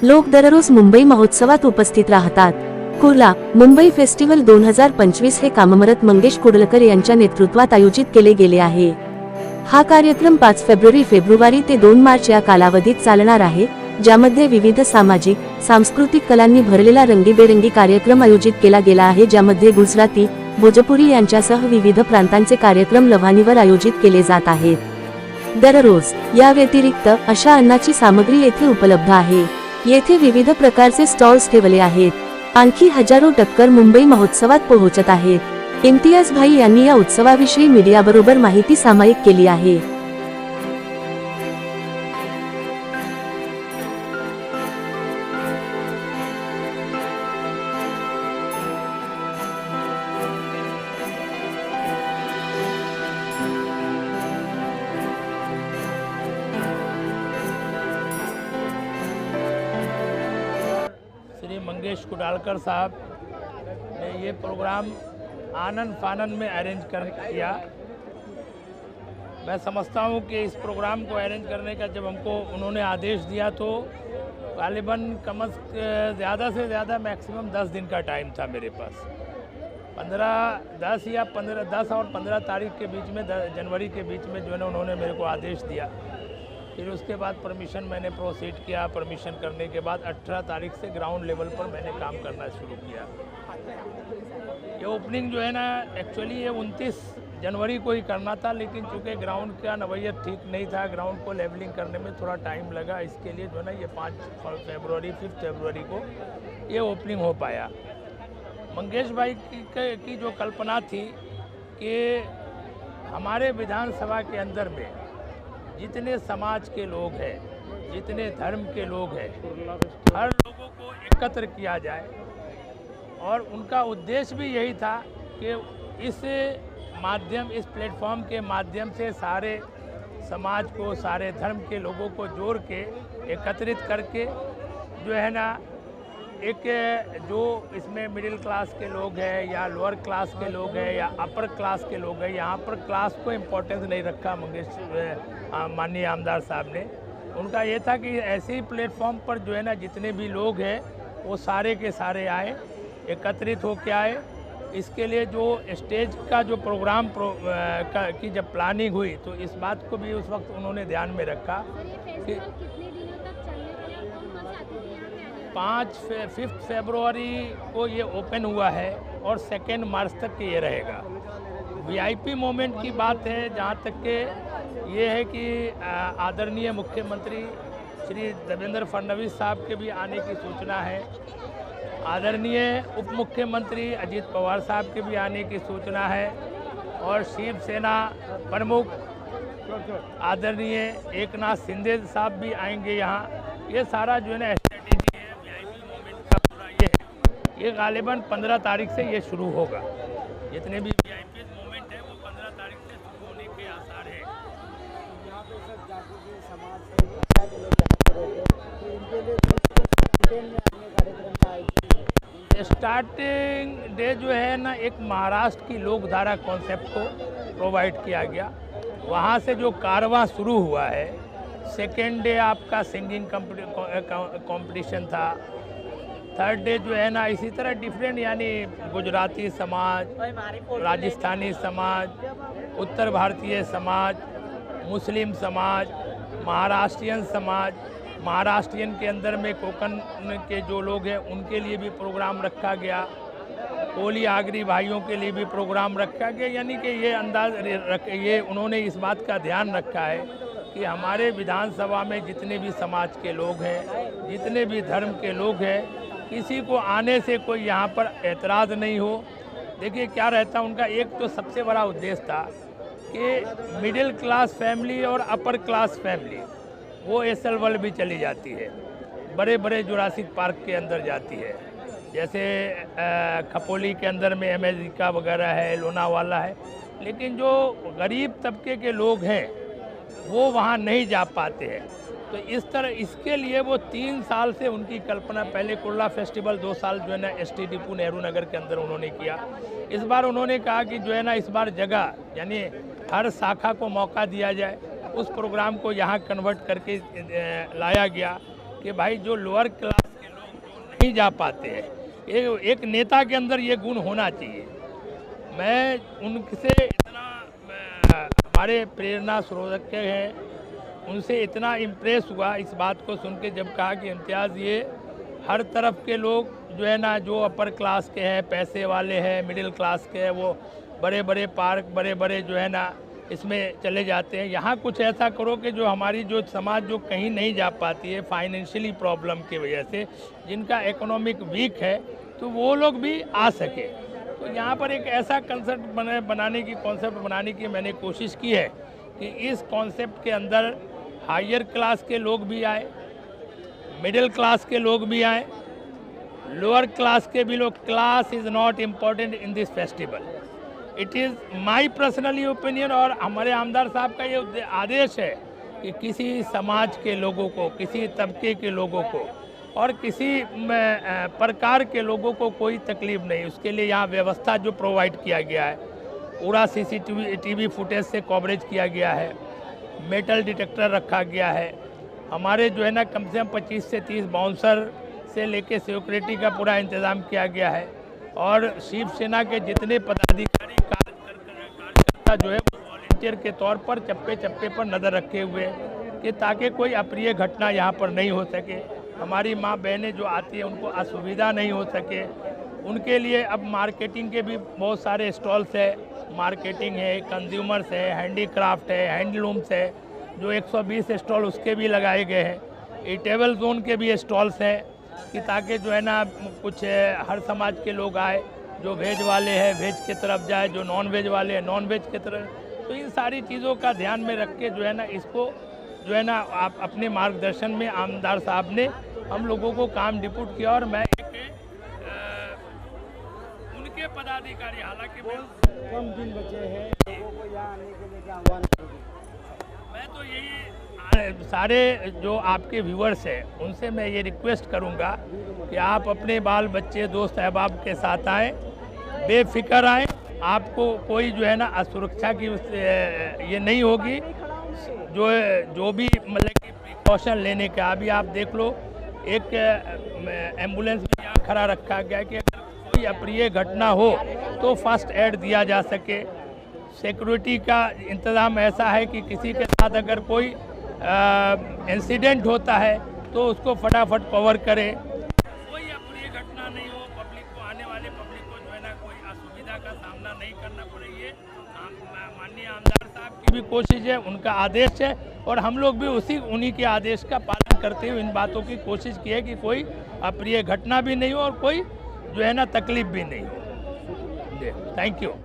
लोक दररोज मुंबई महोत्सवात उपस्थित राहतात। कुर्ला मुंबई फेस्टिवल 2025 हे काममरत मंगेश कुडलकर यांच्या नेतृत्वात आयोजित केले गेले आहे। हा कार्यक्रम 5 फेब्रुवारी ते 2 मार्च या कालावधीत चालणार आहे, ज्यामध्ये विविध सामाजिक, सांस्कृतिक कलांनी भरलेला रंगीबेरंगी कार्यक्रम आयोजित केला गेला आहे, ज्यामध्ये गुजराती, भोजपुरी यांच्यासह विविध प्रांतांचे कार्यक्रम लव्हाणीवर आयोजित केले जात आहेत। दररोज या व्यतिरिक्त अशा अन्नाची सामग्री येथे उपलब्ध आहे। येथे विविध प्रकारचे स्टॉल्स ठेवले आहेत। आणखी हजारो टक्कर मुंबई महोत्सवात पोहोचत आहेत। इम्तियाज भाई यांनी या उत्सवाविषयी मीडियाबरोबर माहिती सामायिक केली आहे। श्री मंगेश कुडालकर साहब ने ये प्रोग्राम आनन फानन में अरेंज किया। मैं समझता हूँ कि इस प्रोग्राम को अरेंज करने का जब हमको उन्होंने आदेश दिया तो गालिबन ज़्यादा से ज़्यादा मैक्सिमम 10 दिन का टाइम था मेरे पास। 10 और 15 तारीख के बीच में, जनवरी के बीच में जो है ना उन्होंने मेरे को आदेश दिया। फिर उसके बाद परमिशन मैंने प्रोसीड किया। परमिशन करने के बाद 18 तारीख से ग्राउंड लेवल पर मैंने काम करना शुरू किया। ये ओपनिंग जो है ना एक्चुअली ये 29 जनवरी को ही करना था, लेकिन चूँकि ग्राउंड का नवैयत ठीक नहीं था, ग्राउंड को लेवलिंग करने में थोड़ा टाइम लगा। इसके लिए जो है ना ये 5 फरवरी को ये ओपनिंग हो पाया। मंगेश भाई की जो कल्पना थी कि हमारे विधानसभा के अंदर में जितने समाज के लोग हैं, जितने धर्म के लोग हैं, हर लोगों को एकत्र किया जाए। और उनका उद्देश्य भी यही था कि इस प्लेटफॉर्म के माध्यम से सारे समाज को, सारे धर्म के लोगों को जोड़ के एकत्रित करके जो है ना एक जो इसमें मिडिल क्लास के लोग हैं या लोअर क्लास के लोग हैं या अपर क्लास के लोग हैं, यहाँ पर क्लास को इम्पोर्टेंस नहीं रखा माननीय आमदार साहब ने। उनका ये था कि ऐसे ही प्लेटफॉर्म पर जो है ना जितने भी लोग हैं वो सारे के सारे आए, एकत्रित होकर आए। इसके लिए जो स्टेज का जो प्रोग्राम की जब प्लानिंग हुई तो इस बात को भी उस वक्त उन्होंने ध्यान में रखा कि 5 फरवरी को ये ओपन हुआ है और 2 मार्च तक ये रहेगा। वीआईपी मोमेंट की बात है जहाँ तक के ये है कि आदरणीय मुख्यमंत्री श्री देवेंद्र फडणवीस साहब के भी आने की सूचना है। आदरणीय उप मुख्यमंत्री अजीत पवार साहब के भी आने की सूचना है। और शिवसेना प्रमुख आदरणीय एकनाथ शिंदे साहब भी आएंगे यहाँ। ये सारा जो है ना स्ट्रेटेजी है वीआईपी मूवमेंट का पूरा ये गालिबन 15 तारीख से ये शुरू होगा। जितने भी वीआईपी मूवमेंट है वो 15 तारीख से शुरू होने के आसार है। यहाँ पे सर जागरूक समाज स्टार्टिंग डे जो है ना एक महाराष्ट्र की लोकधारा कॉन्सेप्ट को प्रोवाइड किया गया। वहाँ से जो कारवां शुरू हुआ है, सेकेंड डे आपका सिंगिंग कंपटीशन था। थर्ड डे जो है ना इसी तरह डिफरेंट यानी गुजराती समाज, राजस्थानी समाज, उत्तर भारतीय समाज, मुस्लिम समाज, महाराष्ट्रियन समाज, महाराष्ट्रियन के अंदर में कोकण के जो लोग हैं उनके लिए भी प्रोग्राम रखा गया। कोली आगरी भाइयों के लिए भी प्रोग्राम रखा गया। यानी कि ये उन्होंने इस बात का ध्यान रखा है कि हमारे विधानसभा में जितने भी समाज के लोग हैं, जितने भी धर्म के लोग हैं, किसी को आने से कोई यहाँ पर एतराज़ नहीं हो। देखिए क्या रहता उनका, एक तो सबसे बड़ा उद्देश्य था कि मिडिल क्लास फैमिली और अपर क्लास फैमिली वो एसएल भी चली जाती है, बड़े बड़े जुरासिक पार्क के अंदर जाती है। जैसे खपोली के अंदर में अमेरिका वगैरह है, लोनावाला है, लेकिन जो गरीब तबके के लोग हैं वो वहाँ नहीं जा पाते हैं। तो इस तरह इसके लिए वो 3 साल से उनकी कल्पना, पहले कुर्ला फेस्टिवल 2 साल जो है ना एसटी डिपो नेहरू नगर के अंदर उन्होंने किया। इस बार उन्होंने कहा कि जो है ना इस बार जगह यानी हर शाखा को मौका दिया जाए। उस प्रोग्राम को यहाँ कन्वर्ट करके लाया गया। कि भाई जो लोअर क्लास के लोग जो नहीं जा पाते हैं, एक नेता के अंदर ये गुण होना चाहिए। मैं उनसे इतना हमारे प्रेरणा स्रोत हैं, उनसे इतना इम्प्रेस हुआ इस बात को सुन के जब कहा कि इम्तियाज़ ये हर तरफ के लोग जो है ना, जो अपर क्लास के हैं, पैसे वाले हैं, मिडिल क्लास के हैं, वो बड़े बड़े पार्क, बड़े बड़े जो है ना इसमें चले जाते हैं। यहाँ कुछ ऐसा करो कि जो हमारी जो समाज जो कहीं नहीं जा पाती है फाइनेंशियली प्रॉब्लम की वजह से, जिनका इकोनॉमिक वीक है, तो वो लोग भी आ सके। तो यहाँ पर एक ऐसा कॉन्सेप्ट बनाने की मैंने कोशिश की है कि इस कॉन्सेप्ट के अंदर हायर क्लास के लोग भी आए, मिडिल क्लास के लोग भी आए, लोअर क्लास के भी लोग। Class is not important in this festival, it is my personally opinion. और हमारे आमदार साहब का ये आदेश है कि किसी समाज के लोगों को, किसी तबके के लोगों को और किसी प्रकार के लोगों को कोई तकलीफ नहीं, उसके लिए यहाँ व्यवस्था जो प्रोवाइड किया गया है, पूरा CCTV फुटेज से कवरेज किया गया है, मेटल डिटेक्टर रखा गया है, हमारे जो है ना कम से कम 25 से 30 बाउंसर से लेके सिक्योरिटी का पूरा इंतज़ाम किया गया है। और शिवसेना के जितने पदाधिकारी कार्यकर्ता जो है वो वॉलंटियर के तौर पर चप्पे चप्पे पर नज़र रखे हुए हैं कि ताकि कोई अप्रिय घटना यहाँ पर नहीं हो सके, हमारी माँ बहनें जो आती हैं उनको असुविधा नहीं हो सके। उनके लिए अब मार्केटिंग के भी बहुत सारे स्टॉल्स है, मार्केटिंग है, कंज्यूमर्स है, हैंडीक्राफ्ट है, हैंडलूम्स है, जो 120 स्टॉल उसके भी लगाए गए हैं। ईटेबल जोन के भी स्टॉल्स हैं कि ताकि जो है ना कुछ हर समाज के लोग आए, जो वेज वाले हैं वेज की तरफ जाए, जो नॉन वेज वाले हैं नॉन वेज की तरफ। तो इन सारी चीज़ों का ध्यान में रख के जो है ना इसको जो है ना आप अपने मार्गदर्शन में आमदार साहब ने हम लोगों को काम डिप्यूट किया। और मैं उनके पदाधिकारी, हालांकि कम दिन बचे हैं, लोगों को यहाँ आने के लिए क्या आह्वान करोगे? मैं तो यही सारे जो आपके व्यूअर्स हैं उनसे मैं ये रिक्वेस्ट करूंगा कि आप अपने बाल बच्चे दोस्त अहबाब के साथ आएँ, बेफिक्र आएँ, आपको कोई जो है ना असुरक्षा की ये नहीं होगी। जो भी मतलब कि प्रिकॉशन लेने का, अभी आप देख लो एक एम्बुलेंस भी यहाँ खड़ा रखा गया कि अगर कोई अप्रिय घटना हो तो फर्स्ट एड दिया जा सके। सिक्योरिटी का इंतज़ाम ऐसा है कि किसी के साथ अगर कोई इंसिडेंट होता है तो उसको फटाफट कवर करे, कोई अप्रिय घटना नहीं हो, पब्लिक को, आने वाले पब्लिक को जो है ना कोई असुविधा का सामना नहीं करना पड़े। ये माननीय आमदार साहब की भी कोशिश है, उनका आदेश है और हम लोग भी उन्हीं के आदेश का पालन करते हुए इन बातों की कोशिश की है कि कोई अप्रिय घटना भी नहीं हो और कोई जो है ना तकलीफ भी नहीं हो। Thank you.